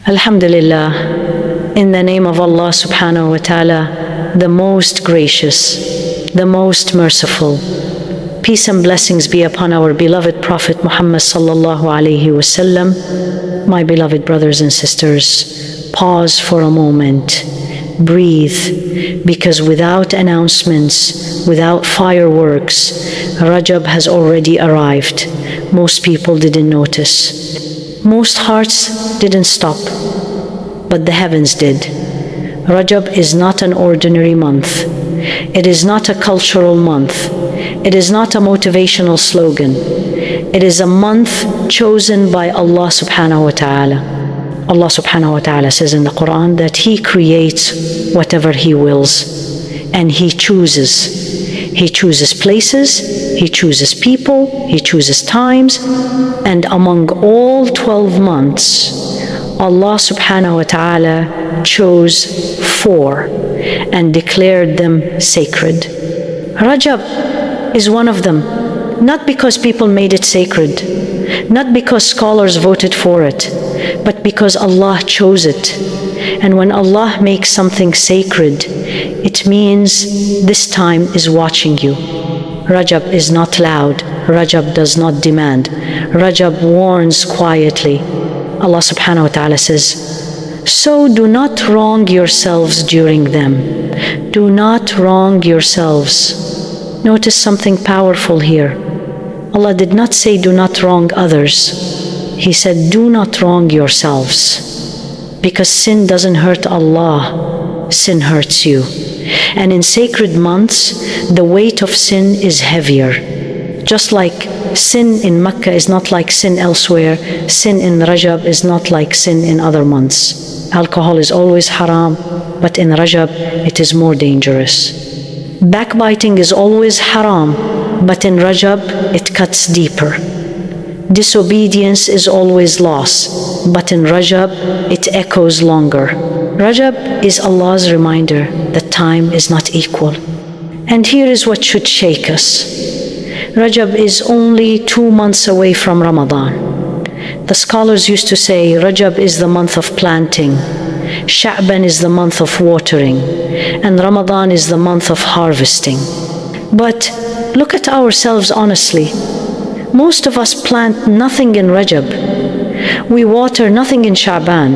Alhamdulillah, in the name of Allah subhanahu wa ta'ala, the most gracious, the most merciful. Peace and blessings be upon our beloved Prophet Muhammad sallallahu alayhi wasallam. My beloved brothers and sisters, pause for a moment, breathe, because without announcements, without fireworks, Rajab has already arrived. Most people didn't notice. Most hearts didn't stop, but the heavens did. Rajab is not an ordinary month. It is not a cultural month. It is not a motivational slogan. It is a month chosen by Allah subhanahu wa ta'ala. Allah subhanahu wa ta'ala says in the Quran that He creates whatever He wills, and He chooses. He chooses places, He chooses people, He chooses times, and among all 12 months, Allah subhanahu wa ta'ala chose 4 and declared them sacred. Rajab is one of them, not because people made it sacred, not because scholars voted for it, but because Allah chose it. And when Allah makes something sacred, it means this time is watching you. Rajab is not loud. Rajab does not demand. Rajab warns quietly. Allah subhanahu wa ta'ala says, "So do not wrong yourselves during them. Do not wrong yourselves." Notice something powerful here. Allah did not say do not wrong others. He said do not wrong yourselves. Because sin doesn't hurt Allah, sin hurts you. And in sacred months, the weight of sin is heavier. Just like sin in Mecca is not like sin elsewhere, sin in Rajab is not like sin in other months. Alcohol is always haram, but in Rajab it is more dangerous. Backbiting is always haram, but in Rajab it cuts deeper. Disobedience is always loss, but in Rajab it echoes longer. Rajab is Allah's reminder that time is not equal. And here is what should shake us. Rajab is only 2 months away from Ramadan. The scholars used to say Rajab is the month of planting, Sha'ban is the month of watering, and Ramadan is the month of harvesting. But look at ourselves honestly. Most of us plant nothing in Rajab. We water nothing in Sha'ban.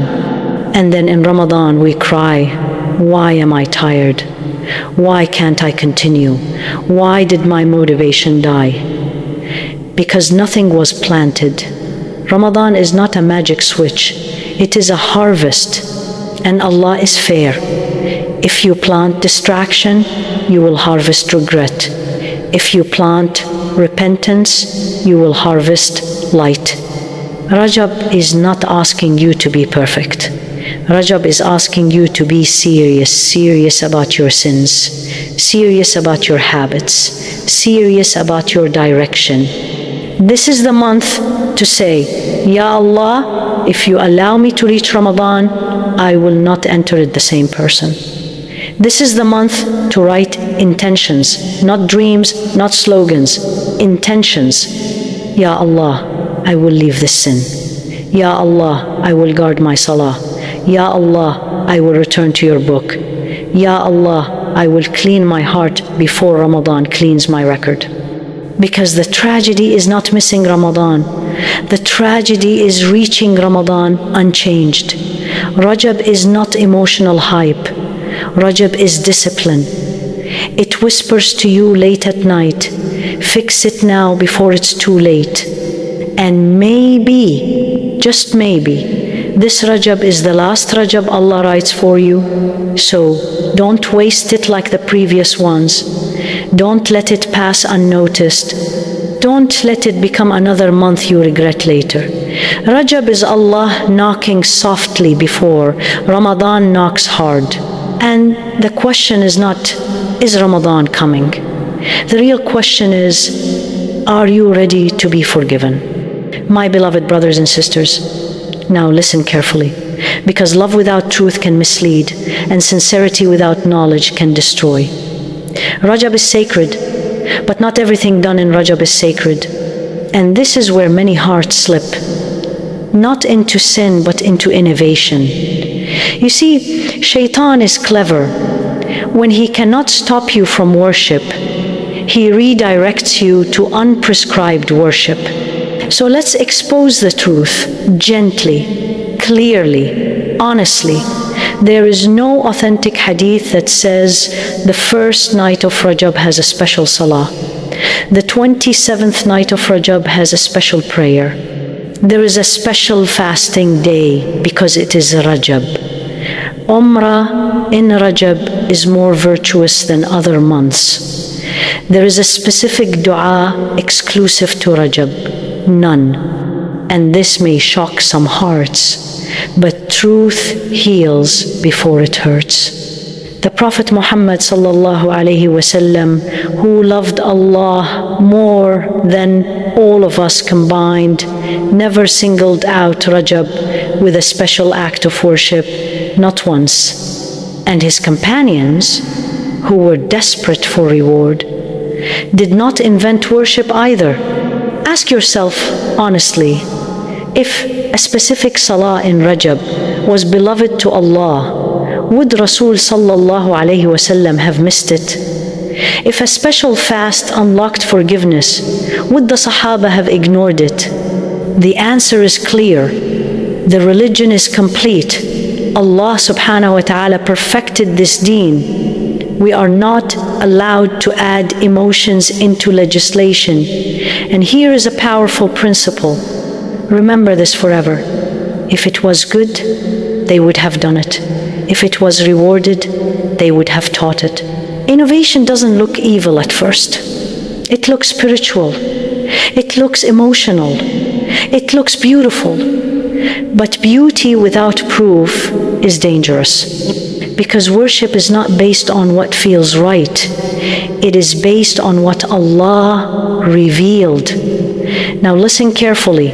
And then in Ramadan we cry, why am I tired? Why can't I continue? Why did my motivation die? Because nothing was planted. Ramadan is not a magic switch. It is a harvest, and Allah is fair. If you plant distraction, you will harvest regret. If you plant repentance, you will harvest light. Rajab is not asking you to be perfect. Rajab is asking you to be serious about your sins, serious about your habits, serious about your direction. This is the month to say, Ya Allah, if you allow me to reach Ramadan, I will not enter it the same person. This is the month to write intentions, not dreams, not slogans, intentions. Ya Allah, I will leave this sin. Ya Allah, I will guard my salah. Ya Allah, I will return to your book. Ya Allah, I will clean my heart before Ramadan cleans my record. Because the tragedy is not missing Ramadan. The tragedy is reaching Ramadan unchanged. Rajab is not emotional hype. Rajab is discipline. It whispers to you late at night, fix it now before it's too late. And maybe, just maybe, this Rajab is the last Rajab Allah writes for you. So don't waste it like the previous ones. Don't let it pass unnoticed. Don't let it become another month you regret later. Rajab is Allah knocking softly before Ramadan knocks hard. And the question is not, is Ramadan coming? The real question is, are you ready to be forgiven? My beloved brothers and sisters, now listen carefully, because love without truth can mislead, and sincerity without knowledge can destroy. Rajab is sacred, but not everything done in Rajab is sacred. And this is where many hearts slip. not into sin, but into innovation. You see, Shaitan is clever. When he cannot stop you from worship, he redirects you to unprescribed worship. So let's expose the truth gently, clearly, honestly. There is no authentic hadith that says the first night of Rajab has a special salah. The 27th night of Rajab has a special prayer. There is a special fasting day because it is Rajab. Umrah in Rajab is more virtuous than other months. There is a specific dua exclusive to Rajab. None. And this may shock some hearts, but truth heals before it hurts. The Prophet Muhammad sallallahu alaihi wasallam, who loved Allah more than all of us combined, never singled out Rajab with a special act of worship, not once. And his companions, who were desperate for reward, did not invent worship either. Ask yourself honestly, if a specific salah in Rajab was beloved to Allah, would Rasul sallallahu alayhi wasallam have missed it? If a special fast unlocked forgiveness, would the Sahaba have ignored it? The answer is clear. The religion is complete. Allah subhanahu wa ta'ala perfected this Deen. We are not allowed to add emotions into legislation. And here is a powerful principle. Remember this forever. If it was good, they would have done it. If it was rewarded, they would have taught it. Innovation doesn't look evil at first. It looks spiritual. It looks emotional. It looks beautiful. But beauty without proof is dangerous. Because worship is not based on what feels right. It is based on what Allah revealed. Now listen carefully.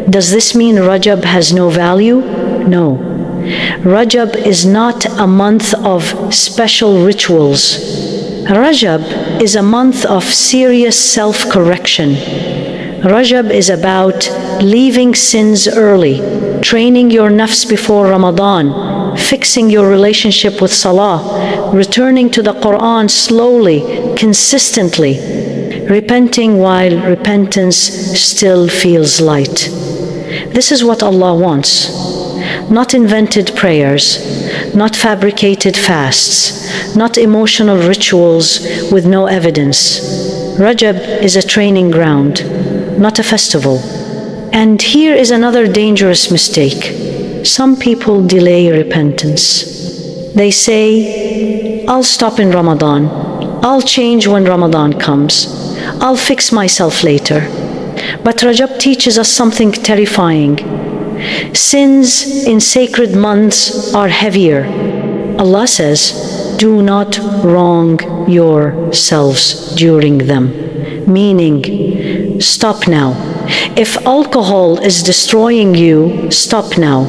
Does this mean Rajab has no value? No. Rajab is not a month of special rituals. Rajab is a month of serious self-correction. Rajab is about leaving sins early, training your nafs before Ramadan, fixing your relationship with Salah, returning to the Quran slowly, consistently, repenting while repentance still feels light. This is what Allah wants. Not invented prayers, not fabricated fasts, not emotional rituals with no evidence. Rajab is a training ground, not a festival. And here is another dangerous mistake. Some people delay repentance. They say, I'll stop in Ramadan. I'll change when Ramadan comes. I'll fix myself later. But Rajab teaches us something terrifying. Sins in sacred months are heavier. Allah says, do not wrong yourselves during them. Meaning, stop now. If alcohol is destroying you, stop now.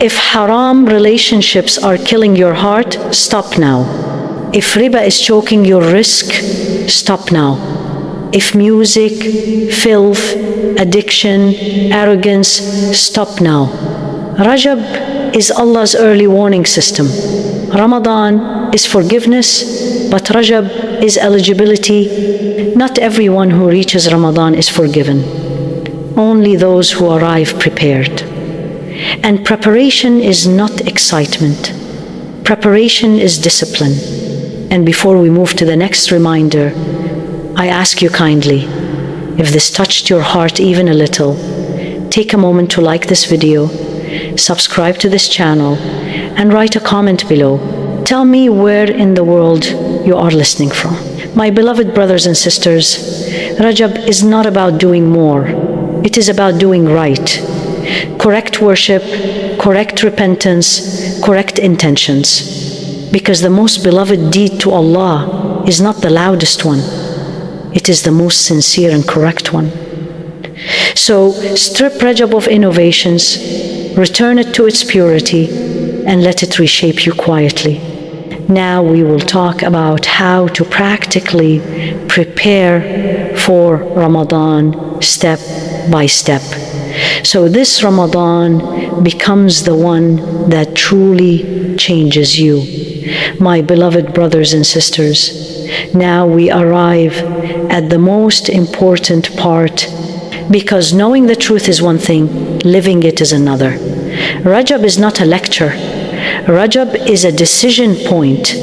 If haram relationships are killing your heart, stop now. If riba is choking your risk, stop now. If music, filth, addiction, arrogance, stop now. Rajab is Allah's early warning system. Ramadan is forgiveness, but Rajab is eligibility. Not everyone who reaches Ramadan is forgiven. Only those who arrive prepared. And preparation is not excitement. Preparation is discipline. And before we move to the next reminder, I ask you kindly, if this touched your heart even a little, take a moment to like this video, subscribe to this channel, and write a comment below. Tell me where in the world you are listening from. My beloved brothers and sisters, Rajab is not about doing more. It is about doing right. Correct worship, correct repentance, correct intentions. Because the most beloved deed to Allah is not the loudest one. It is the most sincere and correct one. So strip Rajab of innovations, return it to its purity, and let it reshape you quietly. Now we will talk about how to practically prepare for Ramadan step by step. So this Ramadan becomes the one that truly changes you. My beloved brothers and sisters, now we arrive at the most important part, because knowing the truth is one thing, living it is another. Rajab is not a lecture. Rajab is a decision point,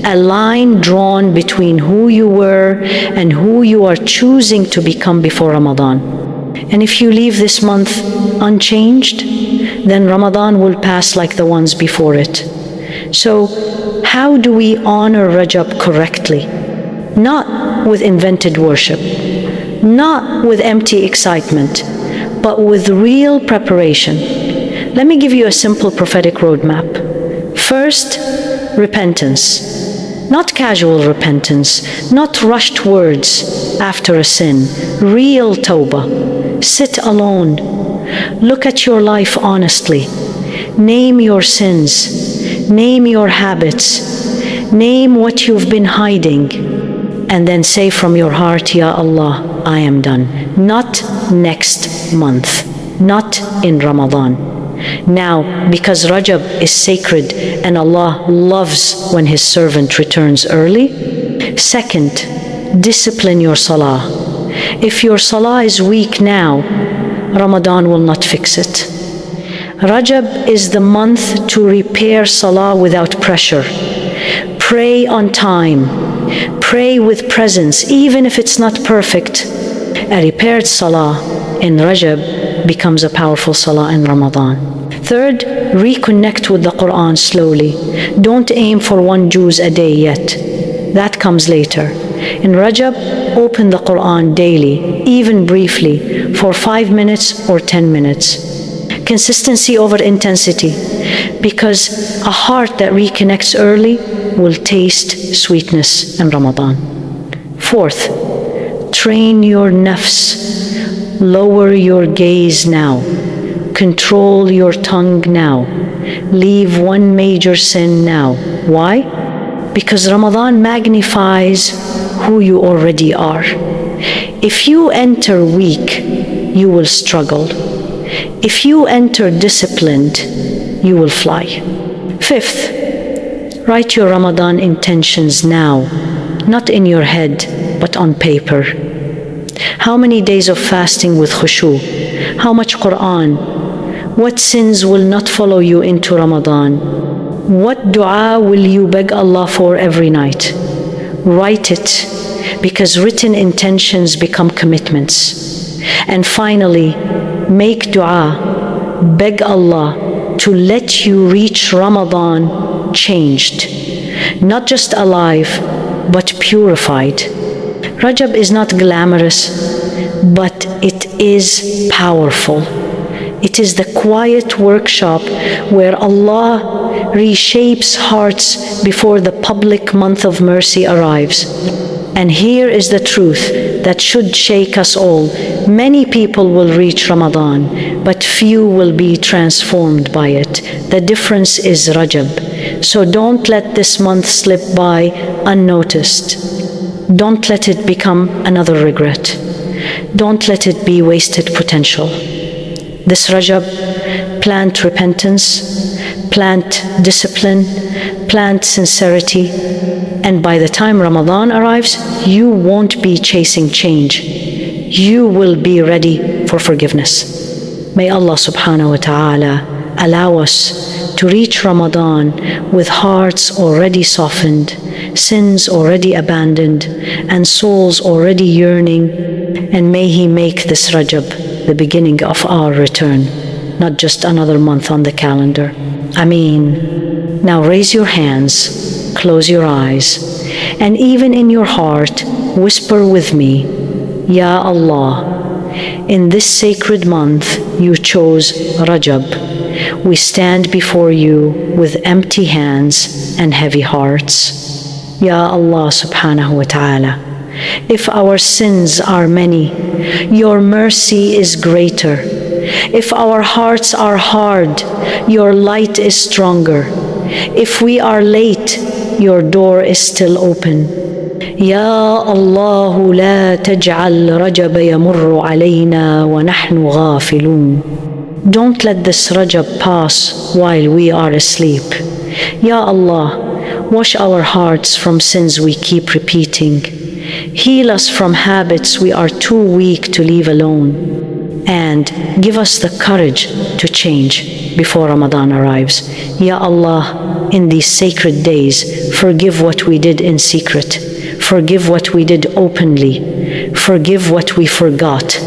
a line drawn between who you were and who you are choosing to become before Ramadan. And if you leave this month unchanged, then Ramadan will pass like the ones before it. So, how do we honor Rajab correctly? Not with invented worship, not with empty excitement, but with real preparation. Let me give you a simple prophetic roadmap. First, repentance. Not casual repentance, not rushed words after a sin. Real Tawbah. Sit alone. Look at your life honestly. Name your sins. Name your habits. Name what you've been hiding. And then say from your heart, Ya Allah, I am done. Not next month. Not in Ramadan. Now, because Rajab is sacred and Allah loves when His servant returns early. Second, discipline your salah. If your salah is weak now, Ramadan will not fix it. Rajab is the month to repair salah without pressure. Pray on time. Pray with presence, even if it's not perfect. A repaired salah in Rajab becomes a powerful salah in Ramadan. Third, reconnect with the Quran slowly. Don't aim for one juz a day yet. That comes later. In Rajab, open the Quran daily, even briefly, for 5 minutes or 10 minutes. Consistency over intensity, because a heart that reconnects early will taste sweetness in Ramadan. Fourth, train your nafs. Lower your gaze now. Control your tongue now. Leave one major sin now. Why? Because Ramadan magnifies who you already are. If you enter weak, you will struggle. If you enter disciplined, you will fly. Fifth, write your Ramadan intentions now, not in your head, but on paper. How many days of fasting with khushu? How much Quran? What sins will not follow you into Ramadan? What dua will you beg Allah for every night? Write it, because written intentions become commitments. And finally, make dua. Beg Allah to let you reach Ramadan changed. Not just alive, but purified. Rajab is not glamorous, but it is powerful. It is the quiet workshop where Allah reshapes hearts before the public month of mercy arrives. And here is the truth that should shake us all. Many people will reach Ramadan, but few will be transformed by it. The difference is Rajab. So don't let this month slip by unnoticed. Don't let it become another regret. Don't let it be wasted potential. This Rajab, plant repentance, plant discipline, plant sincerity, and by the time Ramadan arrives, you won't be chasing change. You will be ready for forgiveness. May Allah subhanahu wa ta'ala allow us to reach Ramadan with hearts already softened, sins already abandoned, and souls already yearning, and may He make this Rajab the beginning of our return, not just another month on the calendar. Ameen. Now raise your hands, close your eyes, and even in your heart, whisper with me, Ya Allah, in this sacred month you chose Rajab. We stand before you with empty hands and heavy hearts. Ya Allah subhanahu wa ta'ala, if our sins are many, your mercy is greater. If our hearts are hard, your light is stronger. If we are late, your door is still open. يا الله لا تجعل رجب يمر علينا ونحن غافلون. Don't let this Rajab pass while we are asleep. Ya Allah, wash our hearts from sins we keep repeating. Heal us from habits we are too weak to leave alone. And give us the courage to change before Ramadan arrives. Ya Allah, in these sacred days, forgive what we did in secret. Forgive what we did openly. Forgive what we forgot.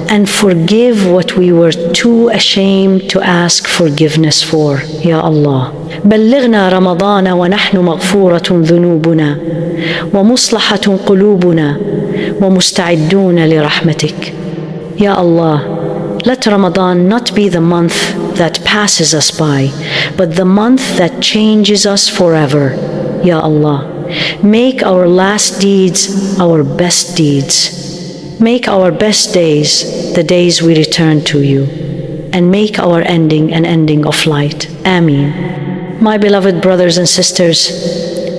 And forgive what we were too ashamed to ask forgiveness for. Ya Allah. بلغنا رمضان ونحن مغفورة ذنوبنا ومصلحة قلوبنا ومستعدون لرحمتك. Ya Allah, let Ramadan not be the month that passes us by, but the month that changes us forever. Ya Allah, make our last deeds our best deeds. Make our best days the days we return to you, and make our ending an ending of light. Ameen. My beloved brothers and sisters,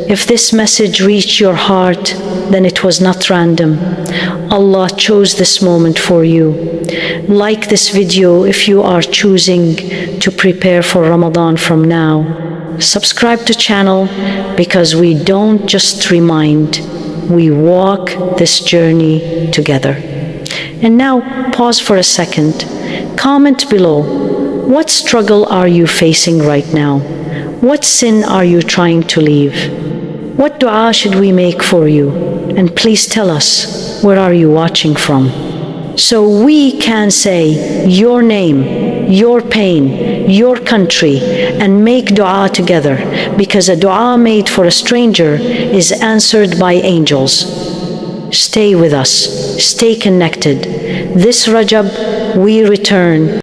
if this message reached your heart, then it was not random. Allah chose this moment for you. Like this video if you are choosing to prepare for Ramadan from now. Subscribe to channel because we don't just remind, we walk this journey together. And now pause for a second. Comment below. What struggle are you facing right now? What sin are you trying to leave? What dua should we make for you? And please tell us, where are you watching from? So we can say your name, your pain, your country, and make dua together, because a dua made for a stranger is answered by angels. Stay with us, stay connected. This Rajab, we return